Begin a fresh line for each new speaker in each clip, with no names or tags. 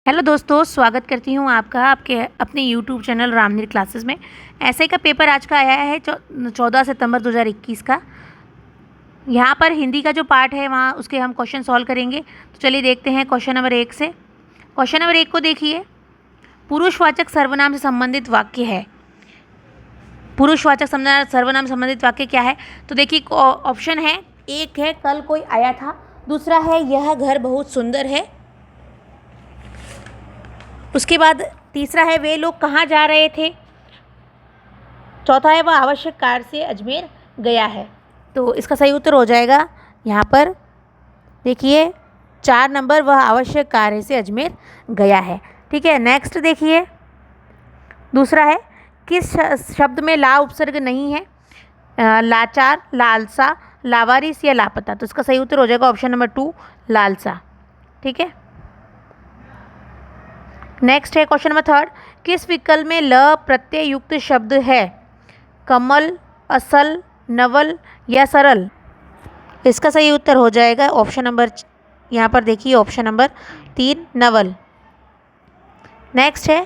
Hello दोस्तों, स्वागत करती हूँ आपका आपके अपने यूट्यूब चैनल रामनीर क्लासेस में। ऐसे का पेपर आज का आया है 14 सितंबर 2021 का। यहाँ पर हिंदी का जो पार्ट है वहाँ उसके हम क्वेश्चन सॉल्व करेंगे। तो चलिए देखते हैं क्वेश्चन नंबर 1 से। क्वेश्चन नंबर 1 को देखिए, पुरुषवाचक सर्वनाम से संबंधित वाक्य है। पुरुषवाचक सर्वनाम संबंधित वाक्य क्या है? तो देखिए ऑप्शन है, एक है कल कोई आया था, दूसरा है यह घर बहुत सुंदर है, उसके बाद तीसरा है वे लोग कहाँ जा रहे थे, चौथा है वह आवश्यक कार्य से अजमेर गया है। तो इसका सही उत्तर हो जाएगा यहाँ पर देखिए 4 नंबर, वह आवश्यक कार्य से अजमेर गया है। ठीक है, नेक्स्ट देखिए, दूसरा है किस शब्द में ला उपसर्ग नहीं है? लाचार, लालसा, लावारिस या लापता। तो इसका सही उत्तर हो जाएगा ऑप्शन नंबर 2 लालसा। ठीक है, नेक्स्ट है क्वेश्चन नंबर 3, किस विकल्प में ल प्रत्यय युक्त शब्द है? कमल, असल, नवल या सरल। इसका सही उत्तर हो जाएगा ऑप्शन नंबर, यहाँ पर देखिए ऑप्शन नंबर 3 नवल। नेक्स्ट है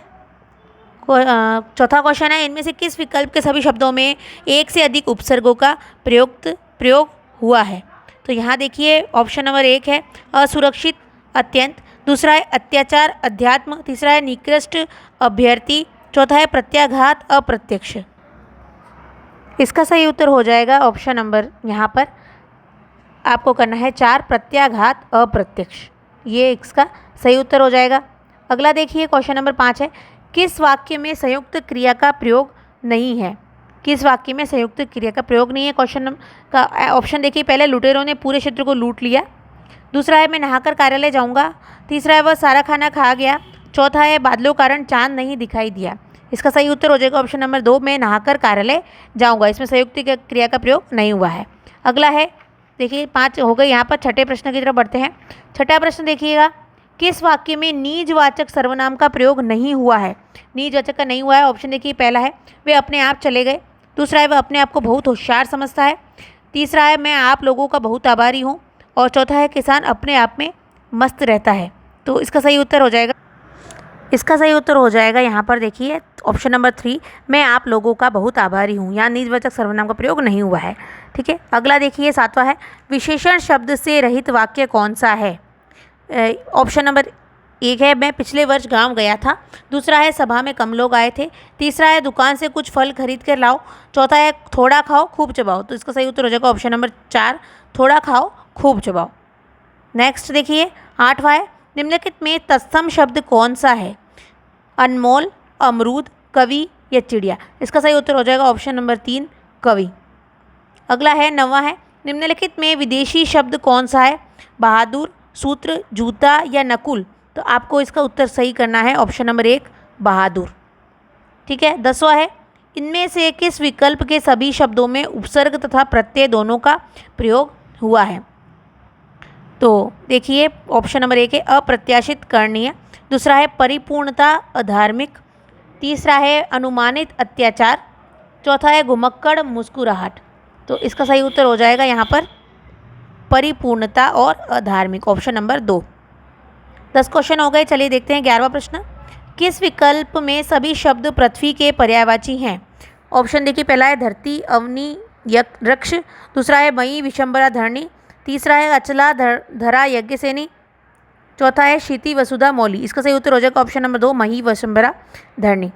चौथा क्वेश्चन है, इनमें से किस विकल्प के सभी शब्दों में एक से अधिक उपसर्गों का प्रयोग हुआ है? तो यहाँ देखिए ऑप्शन नंबर 1 है असुरक्षित, अत्यंत, दूसरा है अत्याचार, अध्यात्म, तीसरा है निकृष्ट, अभ्यर्थी, चौथा है प्रत्याघात, अप्रत्यक्ष। इसका सही उत्तर हो जाएगा ऑप्शन नंबर, यहाँ पर आपको करना है 4 प्रत्याघात, अप्रत्यक्ष। ये इसका सही उत्तर हो जाएगा। अगला देखिए क्वेश्चन नंबर 5 है, किस वाक्य में संयुक्त क्रिया का प्रयोग नहीं है? किस वाक्य में संयुक्त क्रिया का प्रयोग नहीं है? क्वेश्चन का ऑप्शन देखिए, पहले लुटेरों ने पूरे क्षेत्र को लूट लिया, दूसरा है मैं नहाकर कार्यालय जाऊंगा, तीसरा है वह सारा खाना खा गया, चौथा है बादलों कारण चांद नहीं दिखाई दिया। इसका सही उत्तर हो जाएगा ऑप्शन नंबर 2 मैं नहाकर कार्यालय जाऊंगा। इसमें संयुक्त क्रिया का प्रयोग नहीं हुआ है। अगला है देखिए 5 हो गए, यहाँ पर छठे प्रश्न की तरफ बढ़ते हैं। छठा प्रश्न देखिएगा, किस वाक्य में निजवाचक सर्वनाम का प्रयोग नहीं हुआ है? निजवाचक का नहीं हुआ है, ऑप्शन देखिए, पहला है वे अपने आप चले गए, दूसरा है वह अपने आप को बहुत होशियार समझता है, तीसरा है मैं आप लोगों का बहुत आभारी हूँ, और चौथा है किसान अपने आप में मस्त रहता है। तो इसका सही उत्तर हो जाएगा यहाँ पर देखिए ऑप्शन नंबर 3 मैं आप लोगों का बहुत आभारी हूँ। यहाँ निजवाचक सर्वनाम का प्रयोग नहीं हुआ है। ठीक है, अगला देखिए 7वां है, विशेषण शब्द से रहित वाक्य कौन सा है? ऑप्शन नंबर 1 है मैं पिछले वर्ष गांव गया था, दूसरा है सभा में कम लोग आए थे, तीसरा है दुकान से कुछ फल खरीद कर लाओ, चौथा है थोड़ा खाओ खूब चबाओ। तो इसका सही उत्तर हो जाएगा ऑप्शन नंबर 4 थोड़ा खाओ खूब चबाओ। नेक्स्ट देखिए 8वां है, निम्नलिखित में तत्सम शब्द कौन सा है? अनमोल, अमरूद, कवि या चिड़िया। इसका सही उत्तर हो जाएगा ऑप्शन नंबर 3 कवि। अगला है 9वां है, निम्नलिखित में विदेशी शब्द कौन सा है? बहादुर, सूत्र, जूता या नकुल। तो आपको इसका उत्तर सही करना है ऑप्शन नंबर 1 बहादुर। ठीक है, 10वां है, इनमें से किस विकल्प के सभी शब्दों में उपसर्ग तथा प्रत्यय दोनों का प्रयोग हुआ है? तो देखिए ऑप्शन नंबर 1 है अप्रत्याशित करणीय, दूसरा है परिपूर्णता अधार्मिक, तीसरा है अनुमानित अत्याचार, चौथा है घुमक्कड़ मुस्कुराहट। तो इसका सही उत्तर हो जाएगा यहाँ पर परिपूर्णता और अधार्मिक, ऑप्शन नंबर 2। 10 क्वेश्चन हो गए, चलिए देखते हैं 11वां प्रश्न, किस विकल्प में सभी शब्द पृथ्वी के पर्यायवाची हैं? ऑप्शन देखिए, पहला है धरती, अवनी, वृक्ष, दूसरा है मई, विशंबरा, धरणी, तीसरा है अचला, धरा, यज्ञसेनी, चौथा है क्षिति, वसुधा, मौली। इसका सही उत्तर हो जाएगा ऑप्शन नंबर 2 मही, वसुंधरा, धरणी।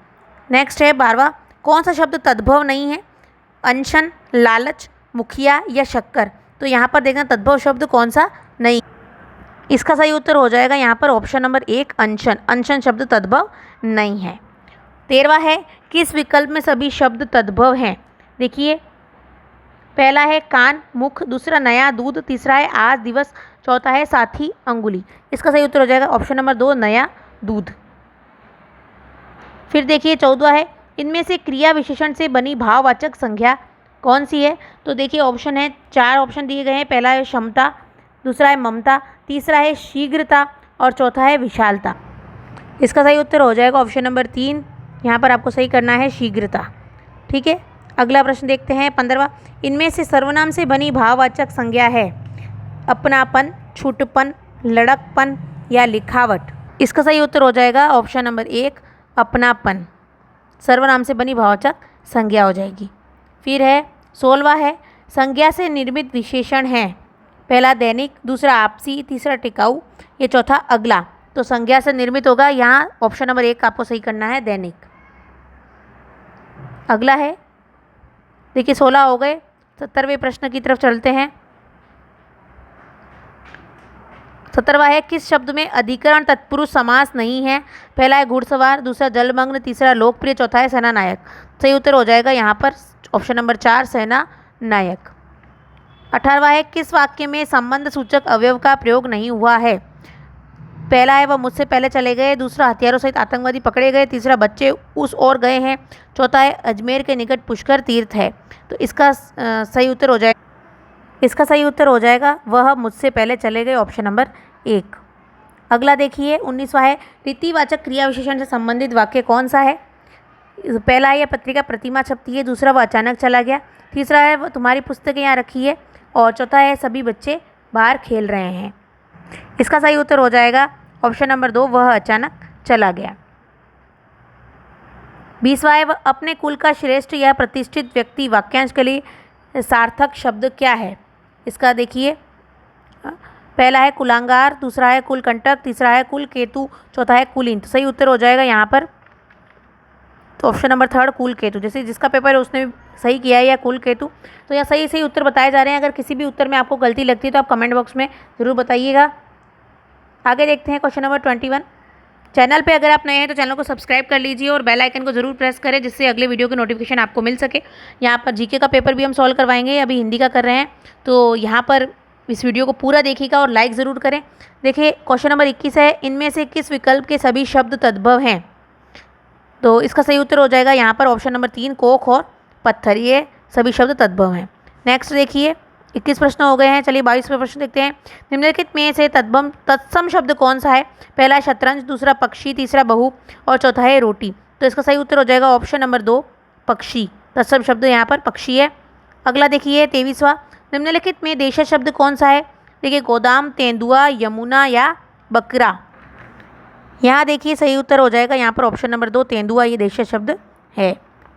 नेक्स्ट है 12वां, कौन सा शब्द तद्भव नहीं है? अनशन, लालच, मुखिया या शक्कर। तो यहाँ पर देखना तद्भव शब्द कौन सा नहीं, इसका सही उत्तर हो जाएगा यहाँ पर ऑप्शन नंबर 1 अनशन। अनशन शब्द तद्भव नहीं है। 13वां है, किस विकल्प में सभी शब्द तद्भव हैं? देखिए पहला है कान, मुख, दूसरा नया, दूध, तीसरा है आज, दिवस, चौथा है साथी, अंगुली। इसका सही उत्तर हो जाएगा ऑप्शन नंबर 2 नया, दूध। फिर देखिए 14वां है, इनमें से क्रिया विशेषण से बनी भाववाचक संज्ञा कौन सी है? तो देखिए ऑप्शन है, 4 ऑप्शन दिए गए हैं, पहला है क्षमता, दूसरा है ममता, तीसरा है शीघ्रता और चौथा है विशालता। इसका सही उत्तर हो जाएगा ऑप्शन नंबर 3, यहाँ पर आपको सही करना है शीघ्रता। ठीक है, अगला प्रश्न देखते हैं 15वां, इनमें से सर्वनाम से बनी भाववाचक संज्ञा है अपनापन, छूटपन, लड़कपन या लिखावट। इसका सही उत्तर हो जाएगा ऑप्शन नंबर 1 अपनापन। सर्वनाम से बनी भाववाचक संज्ञा हो जाएगी। फिर है 16वां है संज्ञा से निर्मित विशेषण है। पहला दैनिक, दूसरा आपसी, तीसरा टिकाऊ, ये चौथा अगला। तो संज्ञा से निर्मित होगा यहाँ ऑप्शन नंबर 1 आपको सही करना है, दैनिक। अगला है, देखिए 16 हो गए, 17वें प्रश्न की तरफ चलते हैं। 17वां है किस शब्द में अधिकरण तत्पुरुष समास नहीं है। पहला है घुड़सवार, दूसरा जलमग्न, तीसरा लोकप्रिय, चौथा है सेना नायक। सही उत्तर हो जाएगा यहाँ पर ऑप्शन नंबर 4 सेना नायक। 18वां है किस वाक्य में संबंध सूचक अवयव का प्रयोग नहीं हुआ है। पहला है वह मुझसे पहले चले गए, दूसरा हथियारों सहित आतंकवादी पकड़े गए, तीसरा बच्चे उस ओर गए हैं, चौथा है अजमेर के निकट पुष्कर तीर्थ है। तो इसका सही उत्तर हो जाएगा वह मुझसे पहले चले गए, ऑप्शन नंबर 1। अगला देखिए 19वां है रीतिवाचक क्रिया विशेषण से संबंधित वाक्य कौन सा है। पहला है यह पत्रिका प्रतिमा छपती है, दूसरा वह अचानक चला गया, तीसरा है वह तुम्हारी पुस्तकें यहाँ रखी है, और चौथा है सभी बच्चे बाहर खेल रहे हैं। इसका सही उत्तर हो जाएगा ऑप्शन नंबर 2 वह अचानक चला गया। 20वां है वह अपने कुल का श्रेष्ठ या प्रतिष्ठित व्यक्ति वाक्यांश के लिए सार्थक शब्द क्या है। इसका देखिए पहला है कुलांगार, दूसरा है कुलकंटक, तीसरा है कुलकेतु, चौथा है कुलीन। तो सही उत्तर हो जाएगा यहाँ पर तो ऑप्शन नंबर 3 कुलकेतु। जैसे जिसका पेपर है उसने सही किया है या कुलकेतु। तो यह सही उत्तर बताए जा रहे हैं। अगर किसी भी उत्तर में आपको गलती लगती है तो आप कमेंट बॉक्स में ज़रूर बताइएगा। आगे देखते हैं क्वेश्चन नंबर 21। चैनल पे अगर आप नए हैं तो चैनल को सब्सक्राइब कर लीजिए और बेल आइकन को ज़रूर प्रेस करें जिससे अगले वीडियो की नोटिफिकेशन आपको मिल सके। यहाँ पर जीके का पेपर भी हम सॉल्व करवाएंगे, अभी हिंदी का कर रहे हैं, तो यहाँ पर इस वीडियो को पूरा देखिएगा और लाइक ज़रूर करें। देखिए क्वेश्चन नंबर 21 है इनमें से किस विकल्प के सभी शब्द तद्भव हैं। तो इसका सही उत्तर हो जाएगा यहाँ पर ऑप्शन नंबर 3 कोख और पत्थर, ये सभी शब्द तद्भव हैं। नेक्स्ट देखिए 21 प्रश्न हो गए हैं। चलिए 22वें प्रश्न देखते हैं। निम्नलिखित में से तत्सम शब्द कौन सा है। पहला शतरंज, दूसरा पक्षी, तीसरा बहु और चौथा है रोटी। तो इसका सही उत्तर हो जाएगा ऑप्शन नंबर 2 पक्षी। तत्सम शब्द यहाँ पर पक्षी है। अगला देखिए 23वां निम्नलिखित में देशज शब्द कौन सा है। देखिए गोदाम, तेंदुआ, यमुना या बकरा। यहाँ देखिए सही उत्तर हो जाएगा यहाँ पर ऑप्शन नंबर 2 तेंदुआ, ये देशज शब्द है।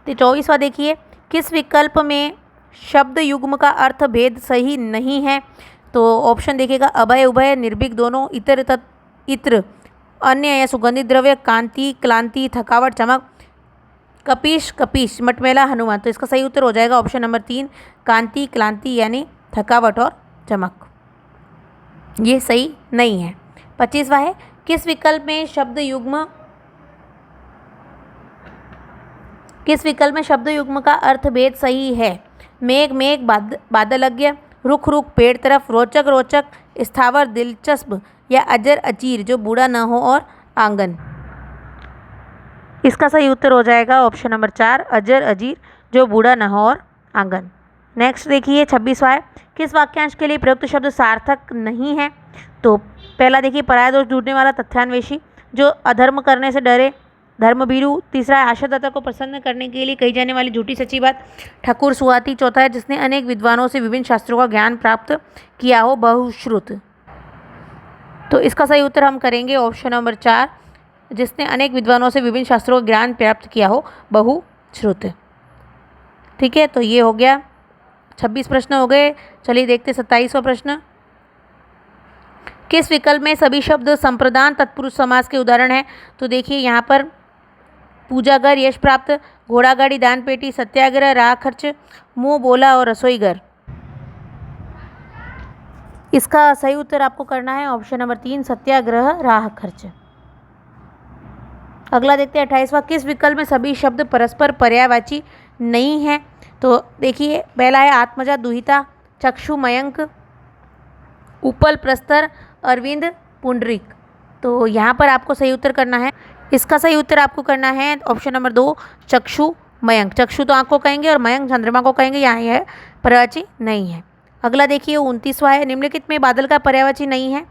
तो 24वां देखिए किस विकल्प में शब्द युग्म का अर्थ भेद सही नहीं है। तो ऑप्शन देखिएगा अभय, उभय, निर्भीक दोनों, इतर, इत्र, अन्य या सुगंधित द्रव्य, कांति, क्लांति, थकावट, चमक, कपीश, कपीश, मटमैला, हनुमान। तो इसका सही उत्तर हो जाएगा ऑप्शन नंबर 3 कांति, क्लांति यानी थकावट और चमक, ये सही नहीं है। 25वां है किस विकल्प में शब्द युग्म का अर्थ भेद सही है। मेघ, मेघ, बादलज्ञ, रुख, रुख, पेड़ तरफ, रोचक, रोचक, स्थावर, दिलचस्प या अजर, अजीर जो बूढ़ा न हो और आंगन। इसका सही उत्तर हो जाएगा ऑप्शन नंबर 4 अजर, अजीर जो बूढ़ा न हो और आंगन। नेक्स्ट देखिए 26वां है किस वाक्यांश के लिए प्रयुक्त शब्द सार्थक नहीं है। तो पहला देखिए पराया दोष ढूंढने वाला, तथ्यान्वेषी जो अधर्म करने से डरे, धर्मभीरू, तीसरा है आशादाता को प्रसन्न करने के लिए कही जाने वाली झूठी सच्ची बात, ठकुर सुहाती, चौथा है जिसने अनेक विद्वानों से विभिन्न शास्त्रों का ज्ञान प्राप्त किया हो, बहुश्रुत। तो इसका सही उत्तर हम करेंगे ऑप्शन नंबर 4 जिसने अनेक विद्वानों से विभिन्न शास्त्रों का ज्ञान प्राप्त किया हो, बहुश्रुत। ठीक है, तो ये हो गया 26 प्रश्न हो गए। चलिए देखते 27वां प्रश्न। किस विकल्प में सभी शब्द संप्रदान तत्पुरुष समास के उदाहरण हैं। तो देखिए यहाँ पर पूजागर, यश प्राप्त, घोड़ा गाड़ी, दान पेटी, सत्याग्रह, राह खर्च, मुंह बोला और रसोईगर। इसका सही उत्तर आपको करना है ऑप्शन नंबर 3 सत्याग्रह, राह खर्च। अगला देखते हैं 28वां किस विकल्प में सभी शब्द परस्पर पर्यायवाची नहीं है। तो देखिए पहला है आत्मजा, दुहिता, चक्षु, मयंक, उपल, प्रस्तर, अरविंद, पुंडरीक। तो यहाँ पर आपको सही उत्तर करना है। इसका सही उत्तर आपको करना है ऑप्शन नंबर 2 चक्षु, मयंक। चक्षु तो आँख को कहेंगे और मयंक चंद्रमा को कहेंगे, यहाँ यह पर्यायवाची नहीं है। अगला देखिए 29वां है निम्नलिखित में बादल का पर्यायवाची नहीं है।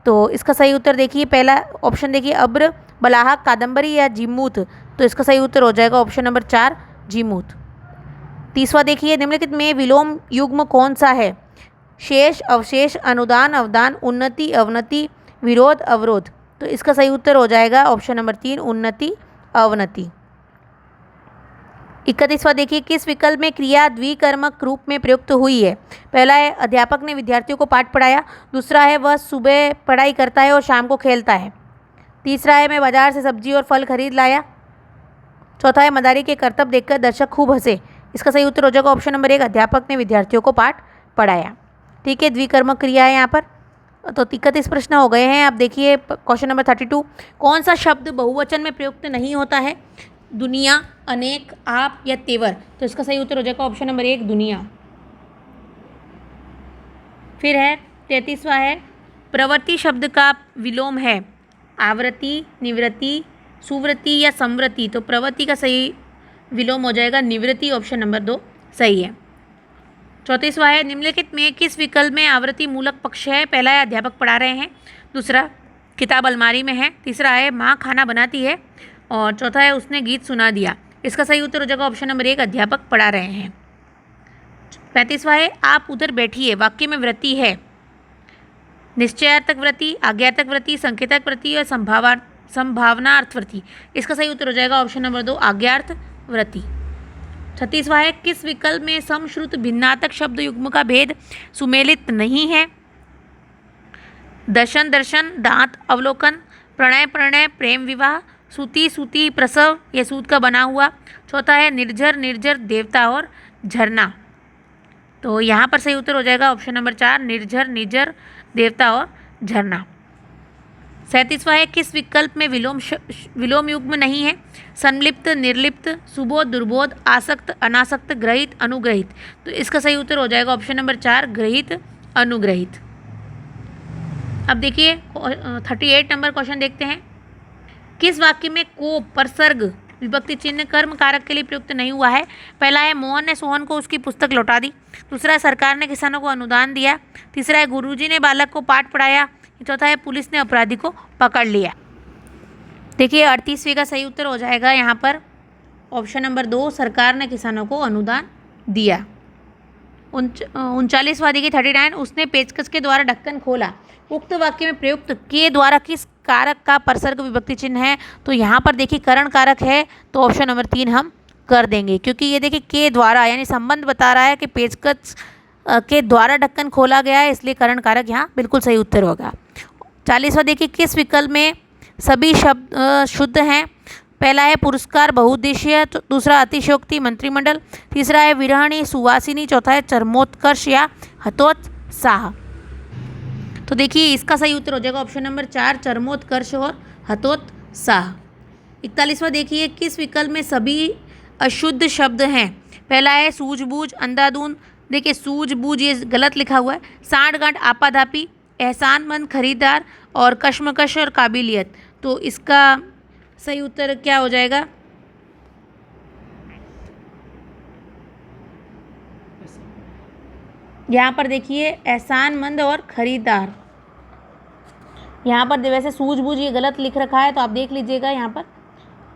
तो इसका सही उत्तर देखिए पहला ऑप्शन देखिए अब्र, बलाहक, कादम्बरी या जीमूत। तो इसका सही उत्तर हो जाएगा ऑप्शन नंबर 4 जीमूत। 30वां देखिए निम्नलिखित में विलोम युग्म कौन सा है। शेष, अवशेष, अनुदान, अवदान, उन्नति, अवनति, विरोध, अवरोध। तो इसका सही उत्तर हो जाएगा ऑप्शन नंबर 3 उन्नति अवनति। 31वां देखिए, किस विकल्प में क्रिया द्विकर्मक रूप में प्रयुक्त हुई है? पहला है अध्यापक ने विद्यार्थियों को पाठ पढ़ाया। दूसरा है वह सुबह पढ़ाई करता है और शाम को खेलता है। तीसरा है मैं बाजार से सब्जी और फल खरीद लाया। चौथा है मदारी के करतब देखकर दर्शक खूब हंसे। इसका सही उत्तर हो जाएगा ऑप्शन नंबर 1 अध्यापक ने विद्यार्थियों को पाठ पढ़ाया। ठीक है, द्विकर्मक क्रिया है यहाँ पर। तो 31 प्रश्न हो गए हैं। अब देखिए क्वेश्चन नंबर 32, कौन सा शब्द बहुवचन में प्रयुक्त नहीं होता है? दुनिया, अनेक, आप या तेवर। तो इसका सही उत्तर हो जाएगा ऑप्शन नंबर 1 दुनिया। फिर है 33वां है, प्रवृत्ति शब्द का विलोम है आवृत्ति, निवृत्ति, सुवृत्ति या समवृत्ति। तो प्रवृत्ति का सही विलोम हो जाएगा निवृत्ति, ऑप्शन नंबर 2 सही है। 34वां है, निम्नलिखित में किस विकल्प में आवृत्ति मूलक पक्ष है? पहला है अध्यापक पढ़ा रहे हैं। दूसरा किताब अलमारी में है। तीसरा है माँ खाना बनाती है। और चौथा है उसने गीत सुना दिया। इसका सही उत्तर हो जाएगा ऑप्शन नंबर 1 अध्यापक पढ़ा रहे हैं। 35वां है, आप उधर बैठिए। वाक्य में वृत्ति है निश्चयार्थक वृत्ति, आज्ञार्थक वृत्ति, संकेतक वृत्ति और संभावनार्थ वृत्ति। इसका सही उत्तर हो जाएगा ऑप्शन नंबर 2 आज्ञार्थ वृत्ति। 36वां है, किस विकल्प में समश्रुत भिन्नार्थक शब्द युग्म का भेद सुमेलित नहीं है? दर्शन दर्शन, दांत अवलोकन, प्रणय प्रणय, प्रेम विवाह, सूती सूती, प्रसव ये सूत का बना हुआ। चौथा है निर्झर निर्झर, देवता और झरना। तो यहाँ पर सही उत्तर हो जाएगा ऑप्शन नंबर 4 निर्झर निर्झर, देवता और झरना। 37वां है, किस विकल्प में विलोम युग्म नहीं है? संलिप्त, निर्लिप्त, सुबोध, दुर्बोध, आसक्त, अनासक्त, ग्रहित, अनुग्रहित। तो इसका सही उत्तर हो जाएगा ऑप्शन नंबर 4 ग्रहित अनुग्रहित। अब देखिए 38 नंबर क्वेश्चन देखते हैं। किस वाक्य में को परसर्ग विभक्ति चिन्ह कर्म कारक के लिए प्रयुक्त नहीं हुआ है? पहला है मोहन ने सोहन को उसकी पुस्तक लौटा दी। दूसरा है सरकार ने किसानों को अनुदान दिया। तीसरा है गुरुजी ने बालक को पाठ पढ़ाया। चौथा है पुलिस ने अपराधी को पकड़ लिया। देखिए 38वें का सही उत्तर हो जाएगा यहाँ पर ऑप्शन नंबर 2 सरकार ने किसानों को अनुदान दिया। 39वां देखिए 39, उसने पेचकस के द्वारा ढक्कन खोला। उक्त वाक्य में प्रयुक्त के द्वारा किस कारक का परसर्ग विभक्ति चिन्ह है? तो यहाँ पर देखिए करण कारक है, तो ऑप्शन नंबर 3 हम कर देंगे, क्योंकि ये देखिए के द्वारा यानी संबंध बता रहा है कि पेचकस के द्वारा ढक्कन खोला गया है, इसलिए करण कारक यहाँ बिल्कुल सही उत्तर होगा। 40वां देखिए, किस विकल्प में सभी शब्द शुद्ध हैं? पहला है पुरस्कार बहुउद्देशीय, दूसरा अतिशयोक्ति मंत्रिमंडल, तीसरा है विरहणी सुवासिनी, चौथा है चरमोत्कर्ष या हतोत्साह। तो देखिए इसका सही उत्तर हो जाएगा ऑप्शन नंबर 4 चरमोत्कर्ष और हतोत्साह। 41वां देखिए, किस विकल्प में सभी अशुद्ध शब्द हैं? पहला है सूझबूझ, अंधाधुंध, देखिए सूझबूझ ये गलत लिखा हुआ है, सांठगांठ, आपाधापी, एहसानमंद, खरीदार और कश्मकश और काबिलियत। तो इसका सही उत्तर क्या हो जाएगा? यहाँ पर देखिए एहसानमंद और खरीदार। यहाँ पर वैसे सूझबूझ ये गलत लिख रखा है, तो आप देख लीजिएगा यहाँ पर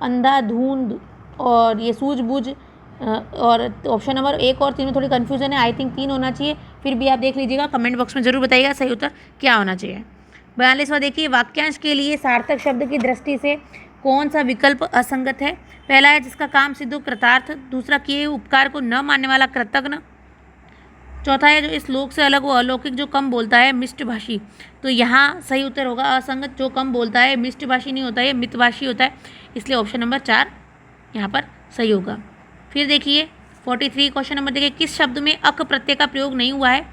अंधाधुंध और ये सूझबूझ और ऑप्शन नंबर 1 और 3 में थोड़ी कन्फ्यूजन है। आई थिंक 3 होना चाहिए, फिर भी आप देख लीजिएगा, कमेंट बॉक्स में जरूर बताइएगा सही उत्तर क्या होना चाहिए। 42वां देखिए, वाक्यांश के लिए सार्थक शब्द की दृष्टि से कौन सा विकल्प असंगत है? पहला है जिसका काम सिद्ध हो कृतार्थ, दूसरा किए उपकार को न मानने वाला कृतज्ञ, चौथा है जो इस लोक से अलग हो अलौकिक, जो कम बोलता है मिष्टभाषी। तो यहाँ सही उत्तर होगा असंगत, जो कम बोलता है मिष्टभाषी नहीं होता है, मितभाषी होता है, इसलिए ऑप्शन नंबर 4 यहाँ पर सही होगा। फिर देखिए 43 क्वेश्चन नंबर देखिए, किस शब्द में अक प्रत्यय का प्रयोग नहीं हुआ है?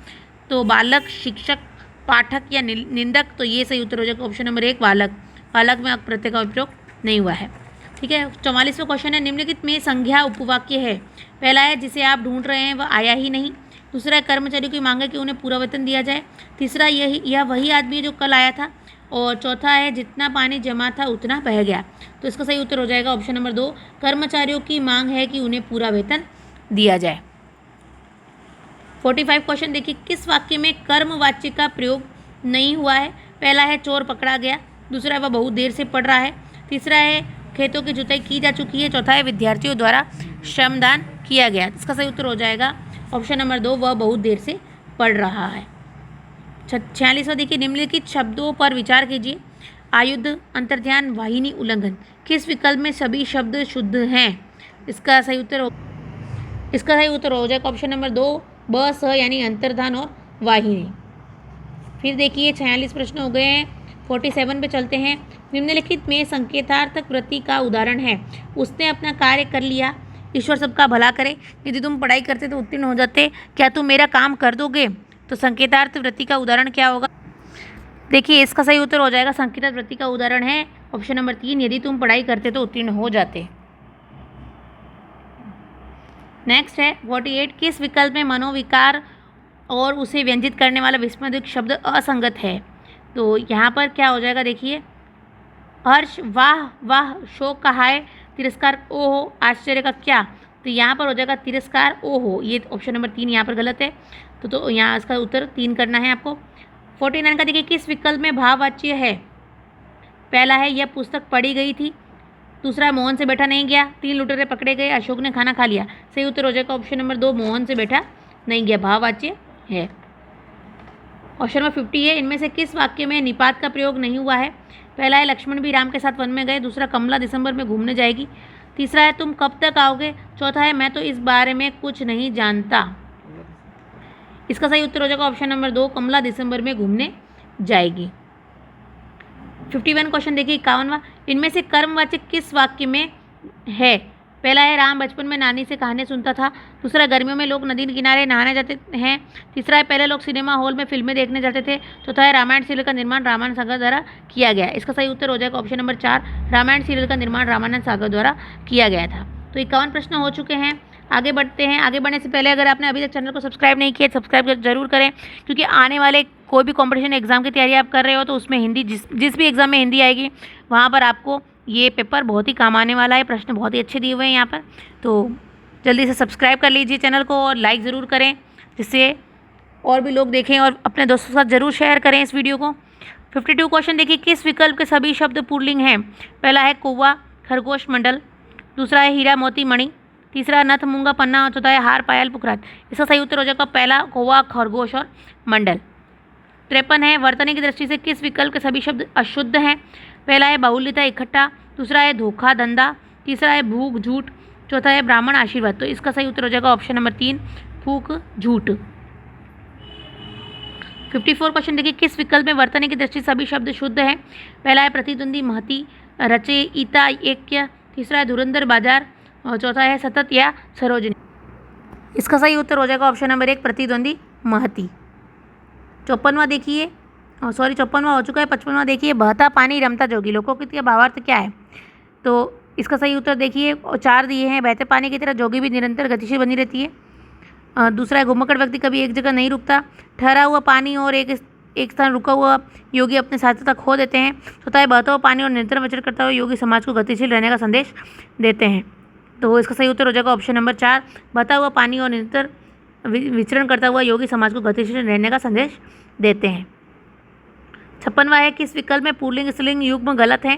तो बालक, शिक्षक, पाठक या निंदक। तो ये सही उत्तर हो जाएगा ऑप्शन नंबर 1 बालक। बालक में अक प्रत्यय का प्रयोग नहीं हुआ है। ठीक है, 44वां क्वेश्चन है, निम्नलिखित में संज्ञा उपवाक्य है। पहला है जिसे आप ढूंढ रहे हैं वह आया ही नहीं। दूसरा है कर्मचारियों की मांग है कि उन्हें पूरा वेतन दिया जाए। तीसरा यह वही आदमी है जो कल आया था। और चौथा है जितना पानी जमा था उतना बह गया। तो इसका सही उत्तर हो जाएगा ऑप्शन नंबर 2 कर्मचारियों की मांग है कि उन्हें पूरा वेतन दिया जाए। 45 क्वेश्चन देखिए, किस वाक्य में कर्मवाच्य का प्रयोग नहीं हुआ है? पहला है चोर पकड़ा गया, दूसरा है वह बहुत देर से पढ़ रहा है, तीसरा है खेतों की जुताई की जा चुकी है, चौथा है विद्यार्थियों द्वारा श्रमदान किया गया। इसका सही उत्तर हो जाएगा ऑप्शन नंबर 2 वह बहुत देर से पढ़ रहा है। 46वां देखिए, निम्नलिखित शब्दों पर विचार कीजिए। आयुध, अंतर्ध्यान, वाहिनी, उल्लंघन। किस विकल्प में सभी शब्द शुद्ध हैं? इसका सही उत्तर हो जाएगा ऑप्शन नंबर 2 ब स यानी अंतर्धान और वाहिनी। फिर देखिए 46 प्रश्न हो गए हैं। 47 पे चलते हैं। निम्नलिखित में संकेतार्थक वृत्ति का उदाहरण है। उसने अपना कार्य कर लिया, ईश्वर सबका भला करे। यदि तुम पढ़ाई करते तो उत्तीर्ण हो जाते, क्या तुम मेरा काम कर दोगे? तो संकेतार्थ वृत्ति का उदाहरण क्या होगा? देखिए इसका सही उत्तर हो जाएगा संकेतार्थ वृत्ति का उदाहरण है ऑप्शन नंबर 3, यदि तुम पढ़ाई करते तो उत्तीर्ण हो जाते। नेक्स्ट है 48, किस विकल्प में मनोविकार और उसे व्यंजित करने वाला विस्मययुक्त शब्द असंगत है? तो यहाँ पर क्या हो जाएगा, देखिए हर्ष वाह वाह, शोक का हाय, तिरस्कार ओहो, आश्चर्य का क्या? तो यहाँ पर हो जाएगा तिरस्कार ओहो। ये ऑप्शन नंबर 3 यहाँ पर गलत है, तो यहाँ इसका उत्तर 3 करना है आपको। 49 का देखिए किस विकल्प में भाववाच्य है? पहला है यह पुस्तक पढ़ी गई थी, दूसरा मोहन से बैठा नहीं गया, 3 लुटेरे पकड़े गए, अशोक ने खाना खा लिया। सही उत्तर हो जाएगा ऑप्शन नंबर 2 मोहन से बैठा नहीं गया, भाववाच्य है। ऑप्शन नंबर 50 है, इनमें से किस वाक्य में निपात का प्रयोग नहीं हुआ है? पहला है लक्ष्मण भी राम के साथ वन में गए, दूसरा कमला दिसंबर में घूमने जाएगी, तीसरा है तुम कब तक आओगे, चौथा है मैं तो इस बारे में कुछ नहीं जानता। इसका सही उत्तर हो जाएगा ऑप्शन नंबर 2 कमला दिसंबर में घूमने जाएगी। 51 क्वेश्चन देखिए 51वां, इनमें से कर्मवाचक किस वाक्य में है? पहला है राम बचपन में नानी से कहानी सुनता था, दूसरा गर्मियों में लोग नदी किनारे नहाने जाते हैं, तीसरा है पहले लोग सिनेमा हॉल में फिल्में देखने जाते थे, चौथा है रामायण सीरियल का निर्माण रामायण सागर द्वारा किया गया। इसका सही उत्तर हो जाएगा ऑप्शन नंबर 4 रामायण सीरियल का निर्माण रामायण सागर द्वारा किया गया था। तो 51 प्रश्न हो चुके हैं। आगे बढ़ते हैं। आगे बढ़ने से पहले अगर आपने अभी तक चैनल को सब्सक्राइब नहीं किया, सब्सक्राइब जरूर करें, क्योंकि आने वाले कोई भी कॉम्पिटिशन एग्जाम की तैयारी आप कर रहे हो तो उसमें हिंदी जिस भी एग्जाम में हिंदी आएगी वहाँ पर आपको ये पेपर बहुत ही काम आने वाला है। प्रश्न बहुत ही अच्छे दिए हुए हैं यहाँ पर, तो जल्दी से सब्सक्राइब कर लीजिए चैनल को और लाइक ज़रूर करें, जिससे और भी लोग देखें और अपने दोस्तों के साथ ज़रूर शेयर करें इस वीडियो को। 52 क्वेश्चन देखिए, किस विकल्प के सभी शब्द पुल्लिंग हैं? पहला है कौवा, खरगोश, मंडल, दूसरा है हीरा मोती मणि, तीसरा नथ मूंगा पन्ना, चौथा है हार पायल पुखराज। इसका सही उत्तर हो जाएगा पहला कौवा, खरगोश और मंडल। 53 है, वर्तनी की दृष्टि से किस विकल्प के सभी शब्द अशुद्ध हैं? पहला है बाहुल्यता इकट्ठा, दूसरा है धोखा धंधा, तीसरा है भूख झूठ, चौथा है ब्राह्मण आशीर्वाद। तो इसका सही उत्तर हो जाएगा ऑप्शन नंबर 3 फूक झूठ। 54 क्वेश्चन देखिए, किस विकल्प में वर्तनी की दृष्टि से सभी शब्द शुद्ध हैं? पहला है प्रतिद्वंदी, महती, रचयिता, ऐक्य, तीसरा है धुरंधर, बाजार, और चौथा है सतत या सरोजनी। इसका सही उत्तर हो जाएगा ऑप्शन नंबर 1 प्रतिद्वंदी, महती। 54वां देखिए, 54वां हो चुका है। 55वां देखिए, बहता पानी रमता जोगी, लोकोक्ति का भावार्थ क्या है? तो इसका सही उत्तर देखिए 4 दिए हैं। बहते पानी की तरह जोगी भी निरंतर गतिशील बनी रहती है। दूसरा है घुमक्कड़ व्यक्ति कभी एक जगह नहीं रुकता, ठहरा हुआ पानी और एक स्थान रुका हुआ योगी अपने सार्थकता खो देते हैं। चौथा है बहता हुआ पानी और निरंतर विचरण करता हुआ योगी समाज को गतिशील रहने का संदेश देते हैं। तो इसका सही उत्तर हो जाएगा ऑप्शन नंबर 4 बहता हुआ पानी और निरंतर विचरण करता हुआ योगी समाज को गतिशील रहने का संदेश देते हैं। 56वां है, किस विकल्प में पुल्लिंग स्त्रीलिंग युग्म गलत है?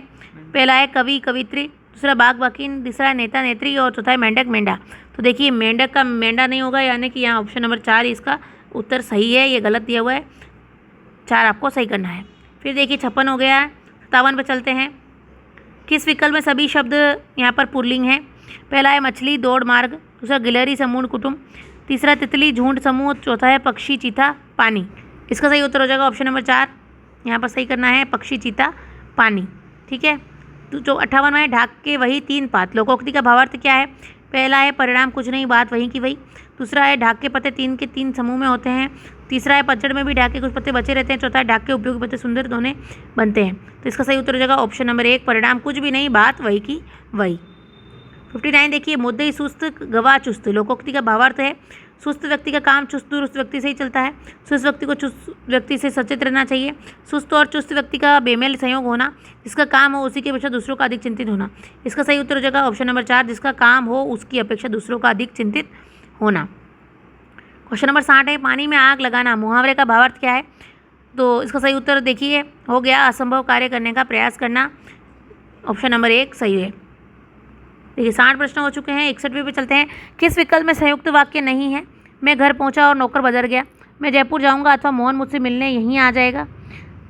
पहला है कवि कवित्री, दूसरा बाघ बाकिन, तीसरा है नेता नेत्री और चौथा है मेंढक मेंढा। तो देखिए मेंढक का मेंढा नहीं होगा, यानी कि यहाँ ऑप्शन नंबर 4 इसका उत्तर सही है, ये गलत दिया हुआ है। 4 आपको सही करना है। फिर देखिए 56 हो गया है। 57 पर चलते हैं। किस विकल्प में सभी शब्द यहाँ पर पुल्लिंग हैं? पहला है मछली, दौड़, मार्ग, दूसरा गिलहरी, समूह, कुटुंब, तीसरा तितली, झुंड, समूह, चौथा है पक्षी, चीता, पानी। इसका सही उत्तर हो जाएगा ऑप्शन नंबर 4, यहाँ पर सही करना है पक्षी, चीता, पानी। ठीक है। तो जो 58वां है, ढाक के वही 3 पात, लोकोक्ति का भावार्थ क्या है? पहला है परिणाम कुछ नहीं, बात वहीं की वही, दूसरा है ढाक के पत्ते 3 के 3 समूह में होते हैं, तीसरा है पतझड़ में भी ढाक के कुछ पत्ते बचे रहते हैं, चौथा है ढाक के उपयोगी पत्ते सुंदर दोने बनते हैं। तो इसका सही उत्तर हो जाएगा ऑप्शन नंबर 1 परिणाम कुछ भी नहीं, बात वही की वही। 59 देखिए, मुद्दई सुस्त गवा चुस्त, लोकोक्ति का भावार्थ है सुस्त व्यक्ति का काम चुस्त दुरुस्त व्यक्ति से ही चलता है, सुस्त व्यक्ति को चुस्त व्यक्ति से सचेत रहना चाहिए, सुस्त और चुस्त व्यक्ति का बेमेल संयोग होना, जिसका काम हो उसी की अपेक्षा दूसरों का अधिक चिंतित होना। इसका सही उत्तर हो जाएगा ऑप्शन नंबर 4 जिसका काम हो उसकी अपेक्षा दूसरों का अधिक चिंतित होना। क्वेश्चन नंबर 60 है, पानी में आग लगाना, मुहावरे का भावार्थ क्या है? तो इसका सही उत्तर देखिए हो गया असंभव कार्य करने का प्रयास करना, ऑप्शन नंबर 1 सही है। देखिए 60 प्रश्न हो चुके हैं। 61वें पे चलते हैं। किस विकल्प में संयुक्त वाक्य नहीं है? मैं घर पहुंचा और नौकर बदल गया, मैं जयपुर जाऊंगा अथवा मोहन मुझसे मिलने यहीं आ जाएगा,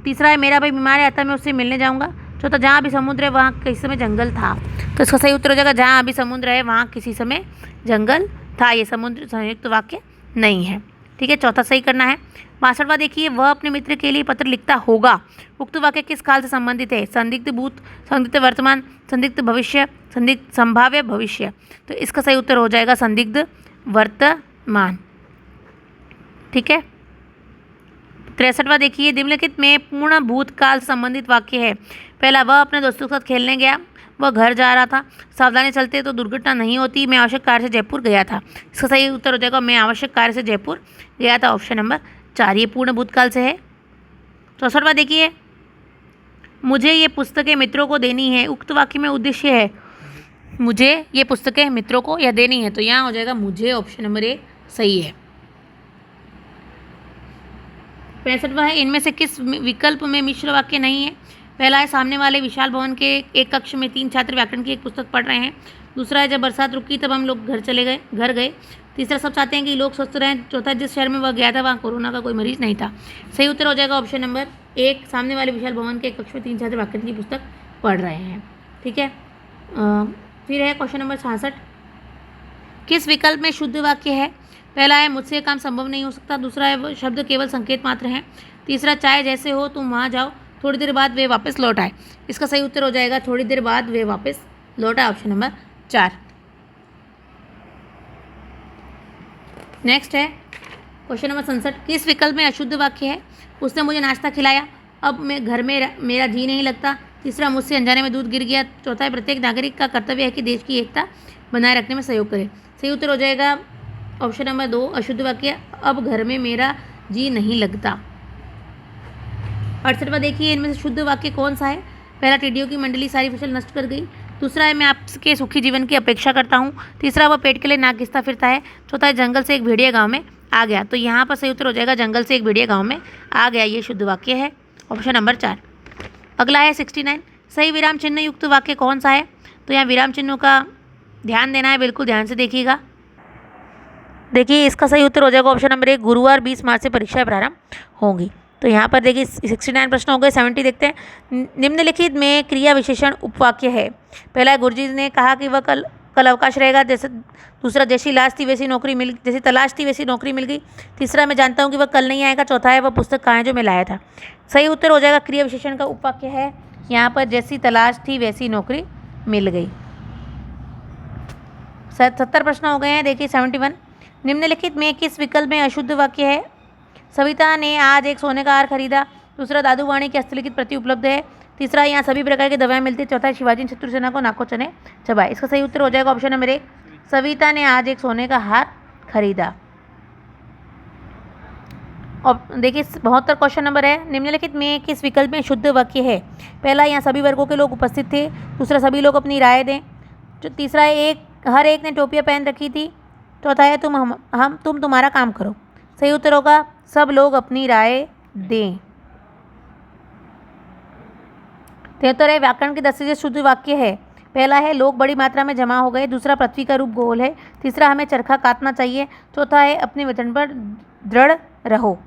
तीसरा है मेरा भाई बीमार है अतः मैं उससे मिलने जाऊंगा, चौथा, जहाँ अभी समुद्र है वहाँ किसी समय जंगल था। तो इसका सही उत्तर हो जाएगा जहाँ अभी समुद्र है वहाँ किसी समय जंगल था। ये समुद्र संयुक्त वाक्य नहीं है। ठीक है, चौथा सही करना है। 62वां देखिए, वह अपने मित्र के लिए पत्र लिखता होगा। उक्त वाक्य किस काल से संबंधित है? संदिग्ध भूत, संदिग्ध वर्तमान, संदिग्ध भविष्य, संदिग्ध संभाव्य भविष्य। तो इसका सही उत्तर हो जाएगा संदिग्ध वर्तमान। ठीक है। 63वां देखिए, निम्नलिखित में पूर्ण भूतकाल से संबंधित वाक्य है। पहला, वह अपने दोस्तों के साथ खेलने गया, वह घर जा रहा था, सावधानी चलते तो दुर्घटना नहीं होती, मैं आवश्यक कार्य से जयपुर गया था। इसका सही उत्तर हो जाएगा मैं आवश्यक कार्य से जयपुर गया था, ऑप्शन नंबर 4। ये पूर्ण भूतकाल से है। 64वां देखिए, मुझे ये पुस्तकें मित्रों को देनी है। उक्त वाक्य में उद्देश्य है मुझे ये पुस्तकें मित्रों को या देनी है, तो यहाँ हो जाएगा मुझे, ऑप्शन नंबर 1 सही है। 65वां है, इनमें से किस विकल्प में मिश्र वाक्य नहीं है? पहला है, सामने वाले विशाल भवन के एक कक्ष में 3 छात्र व्याकरण की एक पुस्तक पढ़ रहे हैं। दूसरा है, जब बरसात रुकी तब हम लोग घर गए। तीसरा, सब चाहते हैं कि लोग स्वस्थ रहें। चौथा, जिस शहर में वह गया था वहाँ कोरोना का कोई मरीज नहीं था। सही उत्तर हो जाएगा ऑप्शन नंबर 1, सामने वाले विशाल भवन के एक कक्ष में 3 छात्र व्याकरण की पुस्तक पढ़ रहे हैं। ठीक है। फिर है क्वेश्चन नंबर 66, किस विकल्प में शुद्ध वाक्य है? पहला है, मुझसे काम संभव नहीं हो सकता। दूसरा है, वो शब्द केवल संकेत मात्र हैं। तीसरा, चाहे जैसे हो तुम वहाँ जाओ, थोड़ी देर बाद वे वापस लौट आए। इसका सही उत्तर हो जाएगा थोड़ी देर बाद वे वापस लौट आए, ऑप्शन नंबर 4। नेक्स्ट है क्वेश्चन नंबर 67, किस विकल्प में अशुद्ध वाक्य है? उसने मुझे नाश्ता खिलाया, अब मैं घर में मेरा जी नहीं लगता। तीसरा, मुझसे अनजाने में दूध गिर गया। चौथा है, प्रत्येक नागरिक का कर्तव्य है कि देश की एकता बनाए रखने में सहयोग करे। सही उत्तर हो जाएगा ऑप्शन नंबर 2, अशुद्ध वाक्य, अब घर में मेरा जी नहीं लगता। 68वां देखिए, इनमें से शुद्ध वाक्य कौन सा है? पहला, टिड्डियों की मंडली सारी फसल नष्ट कर गई। दूसरा है, मैं आपके सुखी जीवन की अपेक्षा करता हूँ। तीसरा, वह पेट के लिए नाक घिसता फिरता है। चौथा है, जंगल से एक भेड़िया गाँव में आ गया। तो यहाँ पर सही उत्तर हो जाएगा जंगल से एक भेड़िया गाँव में आ गया, ये शुद्ध वाक्य है, ऑप्शन नंबर 4। अगला है 69, सही विराम चिन्ह युक्त वाक्य कौन सा है? तो यहाँ विराम चिन्हों का ध्यान देना है, बिल्कुल ध्यान से देखिएगा। देखिए, इसका सही उत्तर हो जाएगा ऑप्शन नंबर 1, गुरुवार 20 मार्च से परीक्षाएं प्रारंभ होंगी। तो यहाँ पर देखिए 69 प्रश्न हो गए। 70 देखते हैं, निम्नलिखित में क्रिया विशेषण उपवाक्य है। पहला है, गुरुजी ने कहा कि वह कल अवकाश रहेगा। जैसे दूसरा, जैसी तलाश थी वैसी नौकरी मिल गई। तीसरा, मैं जानता हूँ कि वह कल नहीं आएगा। चौथा है, वह पुस्तक कहाँ है जो मैं लाया था। सही उत्तर हो जाएगा क्रिया विशेषण का उपवाक्य है यहाँ पर, जैसी तलाश थी वैसी नौकरी मिल गई। 70 प्रश्न हो गए हैं। देखिए 71, निम्नलिखित में किस विकल्प में अशुद्ध वाक्य है? सविता ने आज एक सोने का हार खरीदा। दूसरा, दादू वाणी की हस्तलिखित प्रति उपलब्ध है। तीसरा, यहाँ सभी प्रकार की दवाएं मिलती है। चौथा, शिवाजी ने शत्रुसेना को नाको चने चबाए। इसका सही उत्तर हो जाएगा ऑप्शन नंबर 1, सविता ने आज एक सोने का हार खरीदा। और देखिए 72 क्वेश्चन नंबर है, निम्नलिखित में किस विकल्प में शुद्ध वाक्य है? पहला, यहाँ सभी वर्गों के लोग उपस्थित थे। दूसरा, सभी लोग अपनी राय दें। तीसरा है, हर एक ने टोपियाँ पहन रखी थी। चौथा है, तुम तुम्हारा काम करो। सही उत्तर होगा सब लोग अपनी राय दें। 73 है, व्याकरण की दृष्टि से शुद्ध वाक्य है। पहला है, लोग बड़ी मात्रा में जमा हो गए। दूसरा, पृथ्वी का रूप गोल है। तीसरा, हमें चरखा काटना चाहिए। चौथा है, अपने वचन पर दृढ़ रहो।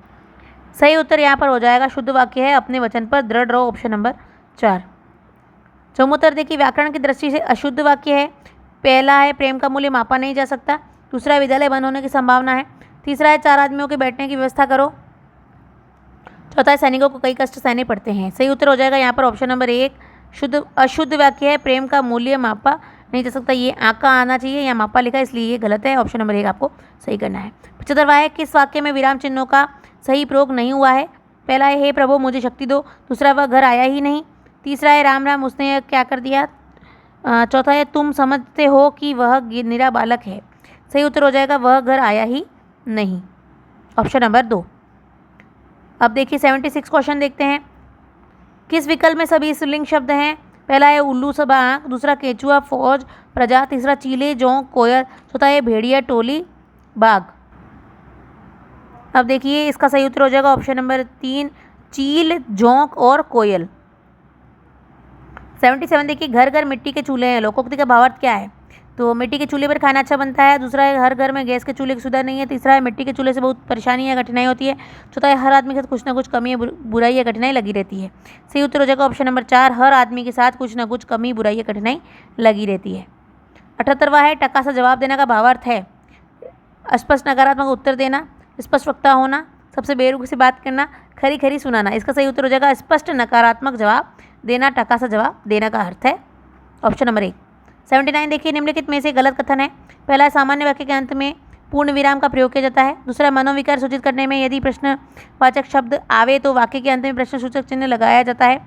सही उत्तर यहाँ पर हो जाएगा शुद्ध वाक्य है, अपने वचन पर दृढ़ रहो, ऑप्शन नंबर 4। 74 देखिए, व्याकरण की दृष्टि से अशुद्ध वाक्य है। पहला है, प्रेम का मूल्य मापा नहीं जा सकता। दूसरा, विद्यालय बंद होने की संभावना है। तीसरा है, 4 आदमियों के बैठने की व्यवस्था करो। चौथा है, सैनिकों को कई कष्ट सहने पड़ते हैं। सही उत्तर हो जाएगा यहाँ पर ऑप्शन नंबर 1, अशुद्ध वाक्य है, प्रेम का मूल्य मापा नहीं जा सकता। ये आका आना चाहिए, यहाँ मापा लिखा है इसलिए ये गलत है, ऑप्शन नंबर 1 आपको सही करना है। 75वां है, किस वाक्य में विराम चिन्हों का सही प्रयोग नहीं हुआ है? पहला है, हे प्रभु मुझे शक्ति दो। दूसरा, वह घर आया ही नहीं। तीसरा है, राम राम उसने क्या कर दिया। चौथा है, तुम समझते हो कि वह निरा बालक है। सही उत्तर हो जाएगा वह घर आया ही नहीं, ऑप्शन नंबर 2। अब देखिए 76 क्वेश्चन देखते हैं, किस विकल्प में सभी स्त्रीलिंग शब्द हैं? पहला है, उल्लू सबा आँख। दूसरा, केचुआ फौज प्रजा। तीसरा, चीले जोंक कोयल। चौथा है, भेड़िया टोली बाघ। अब देखिए इसका सही उत्तर हो जाएगा ऑप्शन नंबर 3, चील जोंक और कोयल। 77 देखिए, घर घर मिट्टी के चूल्हे हैं, लोकोक्ति का भावार्थ क्या है? तो मिट्टी के चूल्हे पर खाना अच्छा बनता है। दूसरा है हर घर में गैस के चूल्हे की सुविधा नहीं है। तीसरा है मिट्टी के चूल्हे से बहुत परेशानी या कठिनाई होती है। चौथा है हर आदमी के साथ कुछ ना कुछ कमी या बुराई या कठिनाई लगी रहती है। सही उत्तर हो जाएगा ऑप्शन नंबर 4, हर आदमी के साथ कुछ ना कुछ कमी, बुराई या कठिनाई लगी रहती है। 78वां है टका सा जवाब देने का भावार्थ है स्पष्ट नकारात्मक उत्तर देना, स्पष्ट वक्ता होना, सबसे बेरुखी से बात करना, खरी खरी सुनाना। इसका सही उत्तर हो जाएगा स्पष्ट नकारात्मक जवाब देना, टका सा जवाब देना का अर्थ है ऑप्शन नंबर 1। 79 देखिए, निम्नलिखित में से गलत कथन है। पहला है सामान्य वाक्य के अंत में पूर्ण विराम का प्रयोग किया जाता है। दूसरा, मनोविकार सूचित करने में यदि प्रश्नवाचक शब्द आवे तो वाक्य के अंत में प्रश्न सूचक चिन्ह लगाया जाता है।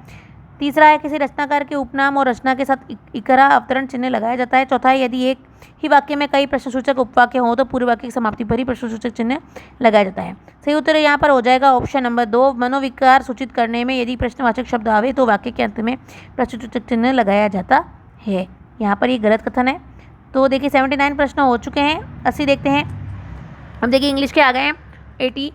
तीसरा है किसी रचनाकार के उपनाम और रचना के साथ इकरा अवतरण चिन्ह लगाया जाता है। चौथा है यदि एक ही वाक्य में कई प्रश्नसूचक उपवाक्य हो तो पूरे वाक्य की समाप्ति पर ही प्रश्नसूचक चिन्ह लगाया जाता है। सही उत्तर यहाँ पर हो जाएगा ऑप्शन नंबर 2, मनोविकार सूचित करने में यदि प्रश्नवाचक शब्द आवे तो वाक्य के अंत में प्रश्नसूचक चिन्ह लगाया जाता है। यहाँ पर ये गलत कथन है। तो देखिए 79 प्रश्न हो चुके हैं, 80 देखते हैं। अब देखिए इंग्लिश के आ गए हैं 80।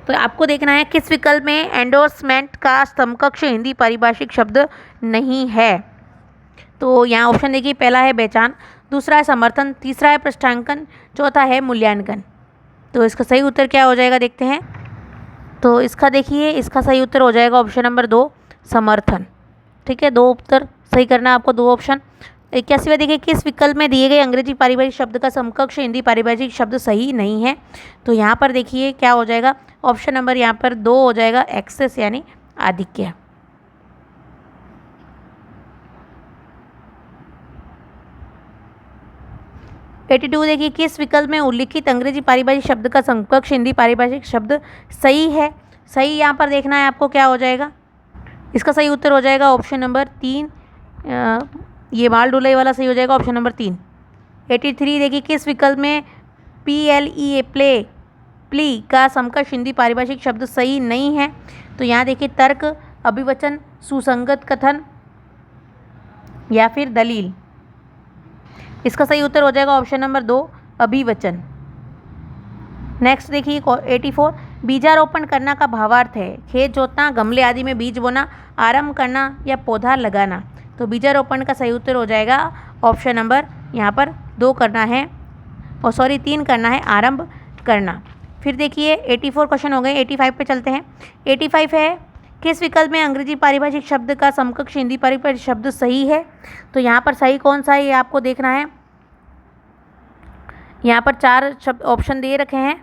तो आपको देखना है किस विकल्प में एंडोर्समेंट का समकक्ष हिंदी पारिभाषिक शब्द नहीं है। तो यहाँ ऑप्शन देखिए, पहला है पहचान, दूसरा है समर्थन, तीसरा है पृष्ठांकन, चौथा है मूल्यांकन। तो इसका सही उत्तर क्या हो जाएगा देखते हैं। तो इसका देखिए, इसका सही उत्तर हो जाएगा ऑप्शन नंबर 2, समर्थन। ठीक है, 2 उत्तर सही करना है आपको, 2 ऑप्शन। 81वां देखिए, किस विकल्प में दिए गए अंग्रेजी पारिभाषिक शब्द का समकक्ष हिंदी पारिभाषिक शब्द सही नहीं है। तो यहाँ पर देखिए क्या हो जाएगा, ऑप्शन नंबर यहाँ पर 2 हो जाएगा, एक्सेस यानी आधिक्य। देखिए, किस विकल्प में उल्लिखित अंग्रेजी पारिभाषिक शब्द का समकक्ष हिंदी पारिभाषिक शब्द सही है। सही यहाँ पर देखना है आपको, क्या हो जाएगा। इसका सही उत्तर हो जाएगा ऑप्शन नंबर 3, ये माल ढुलाई वाला सही हो जाएगा ऑप्शन नंबर 3। 83 देखिए, किस विकल्प में PLEA प्ली का समकक्ष हिंदी पारिभाषिक शब्द सही नहीं है। तो यहाँ देखिए तर्क, अभिवचन, सुसंगत कथन या फिर दलील। इसका सही उत्तर हो जाएगा ऑप्शन नंबर 2, अभिवचन। नेक्स्ट देखिए 84, बीजारोपण करना का भावार्थ है खेत जोतना, गमले आदि में बीज बोना, आरंभ करना या पौधा लगाना। तो बीजारोपण का सही उत्तर हो जाएगा ऑप्शन नंबर यहाँ पर 2 करना है, और सॉरी 3 करना है, आरंभ करना। फिर देखिए 84 क्वेश्चन हो गए, 85 पे चलते हैं। 85 है, किस विकल्प में अंग्रेजी पारिभाषिक शब्द का समकक्ष हिंदी पारिभाषिक शब्द सही है। तो यहाँ पर सही कौन सा है ये आपको देखना है। यहाँ पर 4 शब्द ऑप्शन दे रखे हैं,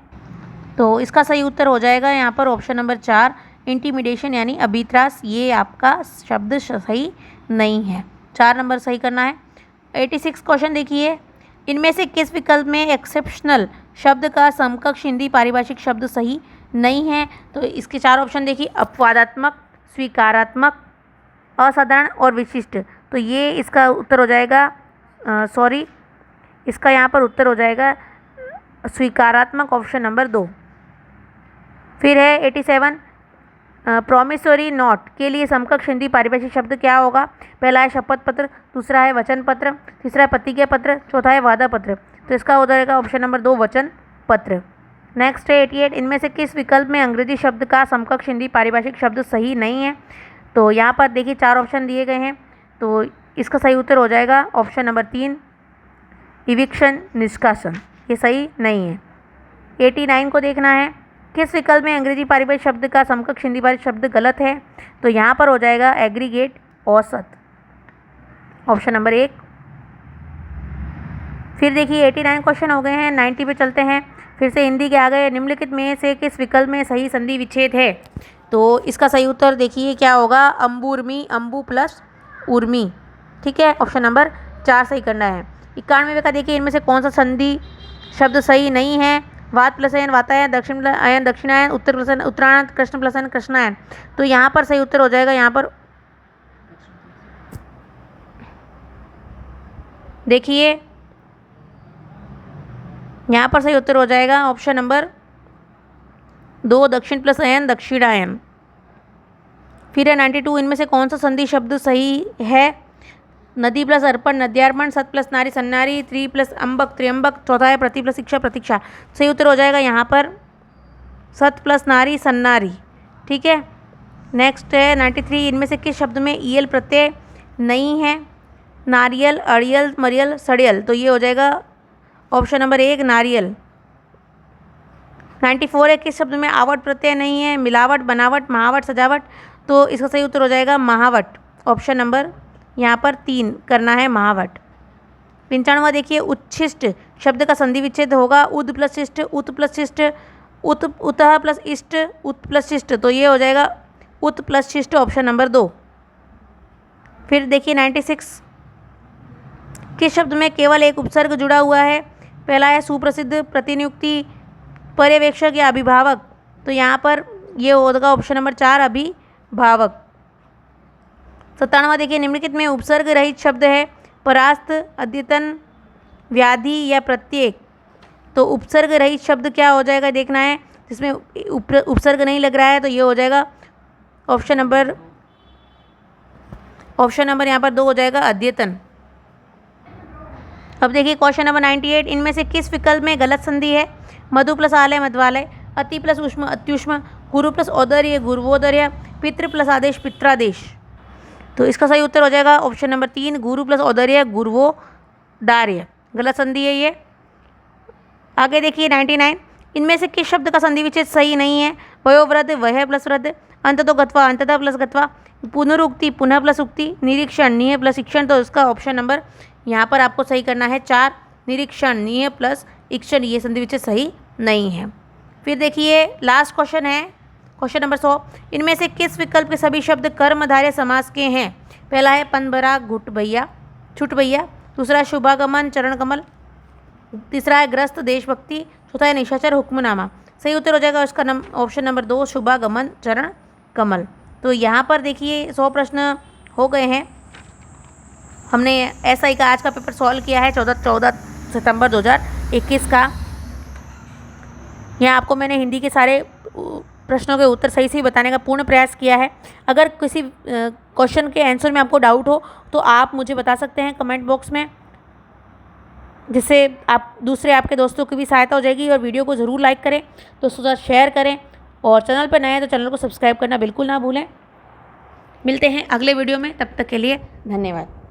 तो इसका सही उत्तर हो जाएगा यहाँ पर ऑप्शन नंबर 4, इंटिमिडेशन यानी अभित्रास। ये आपका शब्द सही नहीं है, 4 नंबर सही करना है। 86 क्वेश्चन देखिए, इनमें से किस विकल्प में एक्सेप्शनल शब्द का समकक्ष हिंदी पारिभाषिक शब्द सही नहीं है। तो इसके 4 ऑप्शन देखिए, अपवादात्मक, स्वीकारात्मक, असाधारण और विशिष्ट। तो ये इसका उत्तर हो जाएगा, इसका यहाँ पर उत्तर हो जाएगा स्वीकारात्मक, ऑप्शन नंबर 2। फिर है 87, प्रॉमिसरी नोट के लिए समकक्ष हिंदी पारिभाषिक शब्द क्या होगा। पहला है शपथ पत्र, दूसरा है वचन पत्र, तीसरा है प्रतिज्ञा पत्र, चौथा है वादा पत्र। तो इसका हो जाएगा ऑप्शन नंबर 2, वचन पत्र। नेक्स्ट है 88, इनमें से किस विकल्प में अंग्रेजी शब्द का समकक्ष हिंदी पारिभाषिक शब्द सही नहीं है। तो यहाँ पर देखिए 4 ऑप्शन दिए गए हैं, तो इसका सही उत्तर हो जाएगा ऑप्शन नंबर 3, इविक्शन, निष्कासन। ये सही नहीं है। 89 को देखना है, किस विकल्प में अंग्रेजी पारिभाषिक शब्द का समकक्ष हिंदी पारिभाषिक शब्द गलत है। तो यहाँ पर हो जाएगा एग्रीगेट, औसत, ऑप्शन नंबर 1। फिर देखिए 89 क्वेश्चन हो गए हैं, 90 पे चलते हैं। फिर से हिंदी के आ गए, निम्नलिखित में से किस विकल्प में सही संधि विच्छेद है। तो इसका सही उत्तर देखिए क्या होगा, अम्बुर्मी, अम्बु प्लस उर्मी। ठीक है, ऑप्शन नंबर 4 सही करना है। 91 का देखिए, इनमें से कौन सा संधि शब्द सही नहीं है। वात प्लस अयन वातायन, दक्षिण प्लस अयन दक्षिणायन, उत्तर प्लस उत्तरायण, कृष्ण प्लस अयन कृष्णायन। तो यहाँ पर सही उत्तर हो जाएगा, यहाँ पर देखिए यहाँ पर सही उत्तर हो जाएगा ऑप्शन नंबर 2, दक्षिण प्लस अयन दक्षिणायन। फिर है 92, इनमें से कौन सा संधि शब्द सही है। नदी प्लस अर्पण, नद्यार्पण, सत प्लस नारी, सन्नारी, त्रि प्लस अम्बक, त्र्यंबक, चौथा है प्रति प्लस शिक्षा, प्रतीक्षा। सही उत्तर हो जाएगा यहाँ पर सत प्लस नारी, सन्नारी। ठीक है, नेक्स्ट है 93, इनमें से किस शब्द में ईएल प्रत्यय नहीं है। नारियल, अड़ियल, मरियल, सड़ियल। तो ये हो जाएगा ऑप्शन नंबर 1 नारियल। 94 है किस शब्द में आवट प्रत्यय नहीं है? मिलावट, बनावट, महावट, सजावट। तो इसका सही उत्तर हो जाएगा महावट। ऑप्शन नंबर यहाँ पर 3 करना है महावट। 95 देखिए उच्छिष्ट शब्द का संधि विच्छेद होगा उद प्लस शिष्ट, उत प्लस शिष्ट, उतः प्लस इष्ट, उत प्लस शिष्ट। तो ये हो जाएगा उत प्लस शिष्ट ऑप्शन नंबर 2। फिर देखिए 96 किस शब्द में केवल एक उपसर्ग जुड़ा हुआ है? पहला है सुप्रसिद्ध, प्रतिनियुक्ति, पर्यवेक्षक या अभिभावक। तो यहाँ पर ये होगा ऑप्शन नंबर 4 अभिभावक। 97 देखिए निम्नलिखित में उपसर्ग रहित शब्द है परास्त, अद्यतन, व्याधि या प्रत्येक। तो उपसर्ग रहित शब्द क्या हो जाएगा देखना है, जिसमें उपसर्ग नहीं लग रहा है। तो ये हो जाएगा ऑप्शन नंबर यहाँ पर 2 हो जाएगा अद्यतन। अब देखिए क्वेश्चन नंबर 98 इनमें से किस विकल्प में गलत संधि है? मधु प्लस आलय मध्वालय, अति प्लस उष्म अत्युष्म, गुरु प्लस औदर्य गुरुवोदर्य, पितृ प्लस आदेश पित्रादेश। तो इसका सही उत्तर हो जाएगा ऑप्शन नंबर 3 गुरु प्लस औदर्य गुरुवोदार्य। गलत संधि है ये। आगे देखिए 99 इनमें से किस शब्द का संधि विच्छेद सही नहीं है? वयोवृद्ध, वह प्लस वृद्ध, अंततो गत्वा, अंततः प्लस गत्वा, पुनरुक्ति, पुनः प्लस उक्ति, निरीक्षण, निह प्लस शिक्षण। तो इसका ऑप्शन नंबर यहाँ पर आपको सही करना है 4 निरीक्षण, निह प्लस इक्षण। ये संधि विच्छेद सही नहीं है। फिर देखिए लास्ट क्वेश्चन है क्वेश्चन नंबर 100 इनमें से किस विकल्प के सभी शब्द कर्मधारय समास के हैं? पहला है पंदबरा, घुट भैया, छुट भैया। दूसरा है शुभागमन, चरण कमल। तीसरा है ग्रस्त, देशभक्ति। चौथा है निशाचर, हुक्मनामा। सही उत्तर हो जाएगा उसका ऑप्शन नंबर 2 शुभागमन, चरण कमल। तो यहाँ पर देखिए 100 प्रश्न हो गए हैं। हमने SI का आज का पेपर सॉल्व किया है 14 सितंबर 2021 का। यहाँ आपको मैंने हिंदी के सारे प्रश्नों के उत्तर सही से बताने का पूर्ण प्रयास किया है। अगर किसी क्वेश्चन के आंसर में आपको डाउट हो तो आप मुझे बता सकते हैं कमेंट बॉक्स में, जिससे आप दूसरे आपके दोस्तों की भी सहायता हो जाएगी। और वीडियो को ज़रूर लाइक करें, दोस्तों के साथ शेयर करें, और चैनल पर नए हैं तो चैनल को सब्सक्राइब करना बिल्कुल ना भूलें। मिलते हैं अगले वीडियो में, तब तक के लिए धन्यवाद।